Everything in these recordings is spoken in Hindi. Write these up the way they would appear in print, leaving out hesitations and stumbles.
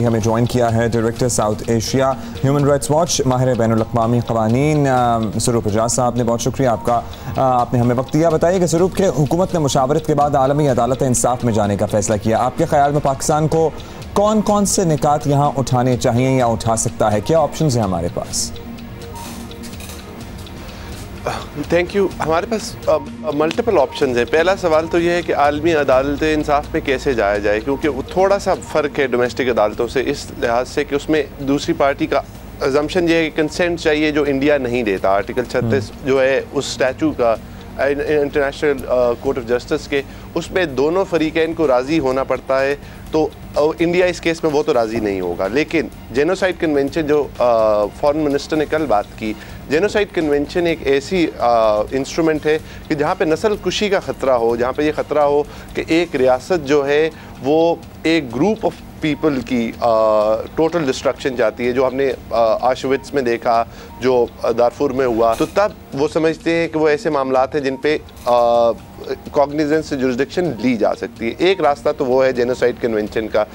हमें ज्वाइन किया है director south Asia human rights watch माहिर बैनुल-अक़वामी क़वानीन सरूप एजाज साहब ने बहुत शुक्रिया आपका, आपने हमें वक्त दिया। बताइए कि सरूप के हुकूमत ने मुशावरत के बाद आलमी अदालत इंसाफ में जाने का फैसला किया। आपके ख्याल में पाकिस्तान को कौन कौन से निकात यहाँ उठाने चाहिए या उठा सकता है, क्या ऑप्शन है हमारे पास? Thank you. हमारे पास मल्टीपल ऑप्शंस हैं। पहला सवाल तो ये है कि आलमी अदालत इंसाफ में कैसे जाया जाए, क्योंकि वो थोड़ा सा फ़र्क है डोमेस्टिक अदालतों से इस लिहाज से कि उसमें दूसरी पार्टी का अजम्पशन ये है कि कंसेंट चाहिए जो इंडिया नहीं देता। आर्टिकल 36 जो है उस स्टैचू का इंटरनेशनल कोर्ट ऑफ जस्टिस के, उसमें दोनों फरीकैन को राज़ी होना पड़ता है, तो इंडिया इस केस में वो तो राज़ी नहीं होगा। लेकिन जेनोसाइड कन्वेंशन जो फॉरेन मिनिस्टर ने कल बात की, जेनोसाइड कन्वेंशन एक ऐसी इंस्ट्रूमेंट है कि जहाँ पे नस्ल कुशी का ख़तरा हो, जहाँ पे ये ख़तरा हो कि एक रियासत जो है वो एक ग्रुप ऑफ पीपल की टोटल डिस्ट्रक्शन चाहती है, जो हमने आशविट्स में देखा, जो दारफुर में हुआ, तो तब वो समझते हैं कि वो ऐसे मामलात हैं जिन पे कॉग्निजेंस से जुरिसडिक्शन ली जा सकती है। एक रास्ता तो वो है जेनोसाइड कन्वेंशन का,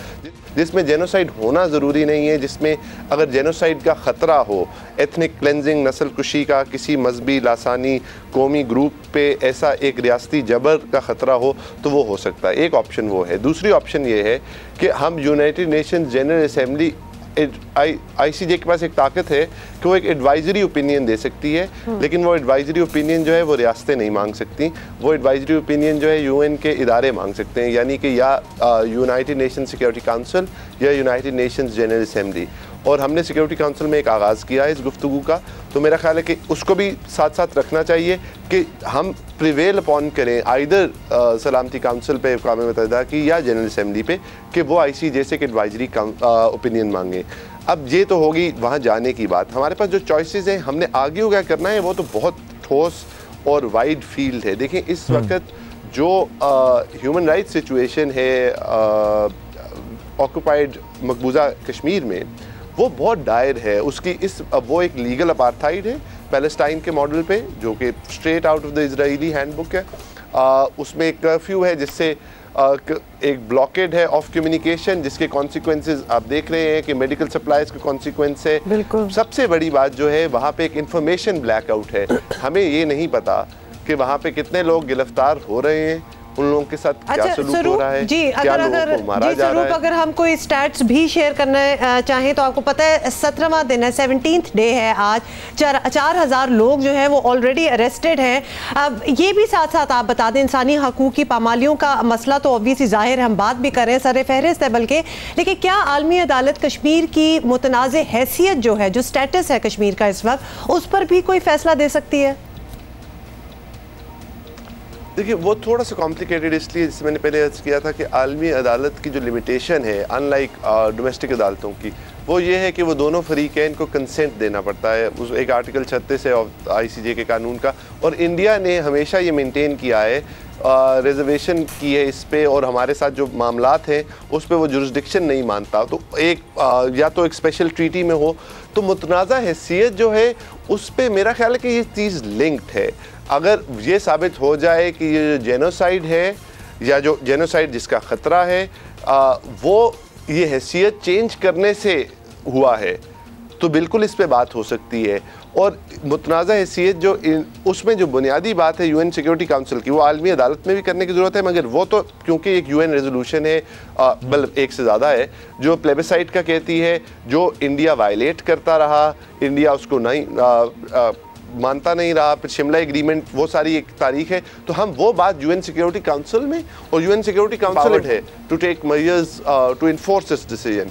जिसमें जेनोसाइड होना ज़रूरी नहीं है, जिसमें अगर जेनोसाइड का ख़तरा हो, एथनिक क्लेंजिंग, नस्ल कुशी का, किसी मजहबी लासानी कौमी ग्रुप पे ऐसा एक रियासती जबर का ख़तरा हो, तो वो हो सकता है। एक ऑप्शन वो है। दूसरी ऑप्शन ये है कि हम United Nations general assembly ICJ के पास एक ताकत है कि वो एक एडवाइजरी ओपिनियन दे सकती है, लेकिन वो एडवाइजरी ओपिनियन जो है वो रियासतें नहीं मांग सकती। वो एडवाइजरी ओपिनियन जो है UN के इदारे मांग सकते हैं, यानी कि या यूनाइटेड नेशन सिक्योरिटी काउंसिल या यूनाइटेड नेशंस जनरल असेंबली। और हमने सिक्योरिटी काउंसिल में एक आगाज़ किया है इस गुफ्तगू का, तो मेरा ख्याल है कि उसको भी साथ साथ रखना चाहिए कि हम प्रिवेल अपॉन करें आइदर सलामती काउंसिल पे अक़वाम मुत्तहिदा की या जनरल असेंबली पे कि वो ICJ से एक एडवाइजरी ओपिनियन मांगे। अब ये तो होगी वहाँ जाने की बात। हमारे पास जो चॉइसेस हैं, हमने आगे क्या करना है, वो तो बहुत ठोस और वाइड फील्ड है। देखें इस वक्त जो ह्यूमन राइट्स सिचुएशन है ऑक्यूपाइड मकबूजा कश्मीर में, वो बहुत डायर है। उसकी वो एक लीगल अपार्थाइड है पैलेस्टाइन के मॉडल पे, जो कि straight out of the Israeli handbook है। उसमें एक कर्फ्यू है, जिससे एक ब्लॉकेड है ऑफ कम्युनिकेशन, जिसके कॉन्सिक्वेंसेस आप देख रहे हैं कि मेडिकल सप्लाईज का कॉन्सिक्वेंस है। सबसे बड़ी बात जो है, वहाँ पे एक इंफॉर्मेशन ब्लैकआउट है। हमें ये नहीं पता कि वहाँ पे कितने लोग गिरफ्तार हो रहे हैं, उन लोगों के साथ क्या सलूक हो रहा है, क्या लोगों को मारा जा रहा है। अगर हम कोई स्टैट्स भी शेयर करना चाहें तो आपको पता है 17वां दिन है, 17th डे है आज, 4000 लोग जो हैं वो ऑलरेडी अरेस्टेड हैं। अब ये भी साथ साथ आप बता दें, इंसानी हकूक़ की पामालियों का मसला तो ऑब्वियसली ज़ाहिर हम बात भी कर रहे हैं, सर फहरिस्त है बल्कि, लेकिन क्या आलमी अदालत कश्मीर की मुतनाज़ हैसियत जो है, जो स्टेटस है कश्मीर का इस वक्त, उस पर भी कोई फैसला दे सकती है? देखिए वो थोड़ा सा कॉम्प्लिकेटेड इसलिए, जैसे मैंने पहले अर्ज़ किया था कि आलमी अदालत की जो लिमिटेशन है अनलाइक डोमेस्टिक अदालतों की, वो ये है कि वो दोनों फरीकैन को कंसेंट देना पड़ता है। उस एक आर्टिकल 36 है ICJ के कानून का, और इंडिया ने हमेशा ये मेंटेन किया है, रिजर्वेशन की है इस पे, और हमारे साथ जो मामलात हैं उस पे वो जुरिसडिक्शन नहीं मानता। तो एक या तो एक स्पेशल ट्रीटी में हो, तो मुतनाज़ा हैसियत जो है उस पे मेरा ख्याल है कि ये चीज़ लिंक्ड है। अगर ये साबित हो जाए कि ये जो जेनोसाइड है या जो जेनोसाइड जिसका ख़तरा है वो ये हैसियत चेंज करने से हुआ है, तो बिल्कुल इस पे बात हो सकती है। और मुतनाज़ा हैसियत जो उसमें जो बुनियादी बात है UN सिक्योरिटी काउंसिल की, वो आलमी अदालत में भी करने की ज़रूरत है, मगर वो तो क्योंकि एक UN रेजोल्यूशन है, बल्कि एक से ज़्यादा है, जो प्लेबिसाइट का कहती है, जो इंडिया वायलेट करता रहा, इंडिया उसको नहीं मानता नहीं रहा, फिर शिमला एग्रीमेंट, वो सारी एक तारीख है। तो हम वो बात UN सिक्योरिटी काउंसिल में, और UN सिक्योरिटी काउंसिल है to take measures to enforce this decision,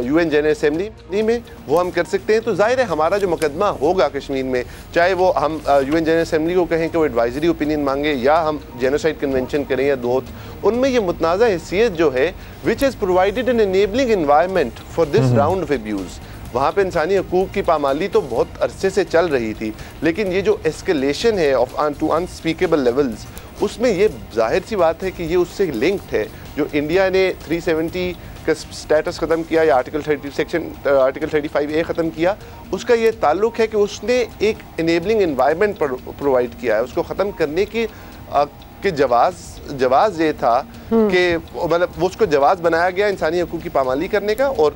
UN general assembly में वो हम कर सकते हैं। तो जाहिर है हमारा जो मुकदमा होगा कश्मीर में, चाहे वो हम UN जनरल असेंबली को कहें कि वो एडवाइजरी ओपिनियन मांगे, या हम जेनोसाइड कन्वेंशन करें या दो, उनमें ये मुतनाज़ा हैसियत जो है, which is provided N enabling environment for this round of abuse. वहाँ पे इंसानी हकूक़ की पामाली तो बहुत अरसे से चल रही थी, लेकिन ये जो एस्केलेशन है ऑफ टू अनस्पीकेबल लेवल्स, उसमें ये जाहिर सी बात है कि ये उससे लिंक्ड है। जो इंडिया ने 370 का स्टेटस ख़त्म किया या आर्टिकल 35A ख़त्म किया, उसका ये ताल्लुक़ है कि उसने एक इनेबलिंग एनवायरनमेंट प्रोवाइड किया है। उसको ख़त्म करने की कि जवाज ये था कि मतलब वो उसको जवाज बनाया गया इंसानी हकूक़ की पामाली करने का, और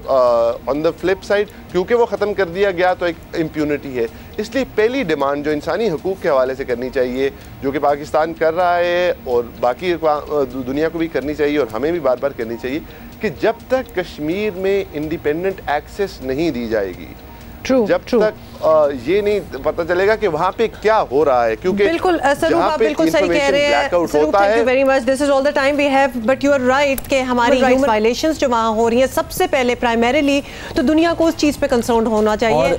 ऑन द फ्लिप साइड क्योंकि वो ख़त्म कर दिया गया तो एक इम्प्यूनिटी है। इसलिए पहली डिमांड जो इंसानी हकूक़ के हवाले से करनी चाहिए, जो कि पाकिस्तान कर रहा है और बाकी दुनिया को भी करनी चाहिए और हमें भी बार बार करनी चाहिए, कि जब तक कश्मीर में इंडिपेंडेंट एक्सेस नहीं दी जाएगी, जब तक ये नहीं पता चलेगा कि वहाँ पे क्या हो रहा है, क्योंकि बिल्कुल स्वरूप आप बिल्कुल सही कह रहे हैं। Swaroop, thank you very much, this is all the time we have, but you are right कि हमारी ह्यूमन वायलेशंस जो वहाँ हो रही हैं, सबसे पहले प्राइमरीली तो दुनिया को उस चीज़ पे कंसर्न होना चाहिए।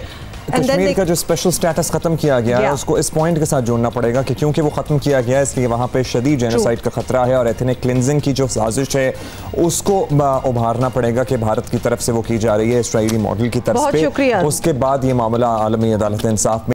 कश्मीर का जो स्पेशल स्टेटस खत्म किया गया है उसको इस पॉइंट के साथ जोड़ना पड़ेगा कि क्योंकि वो खत्म किया गया है इसलिए वहाँ पे शदीद जेनोसाइड का खतरा है, और एथनिक क्लिनजिंग की जो साजिश है उसको उभारना पड़ेगा कि भारत की तरफ से वो की जा रही है इसराइली मॉडल की तरफ पे। उसके बाद ये मामला आलमी अदालत इंसाफ में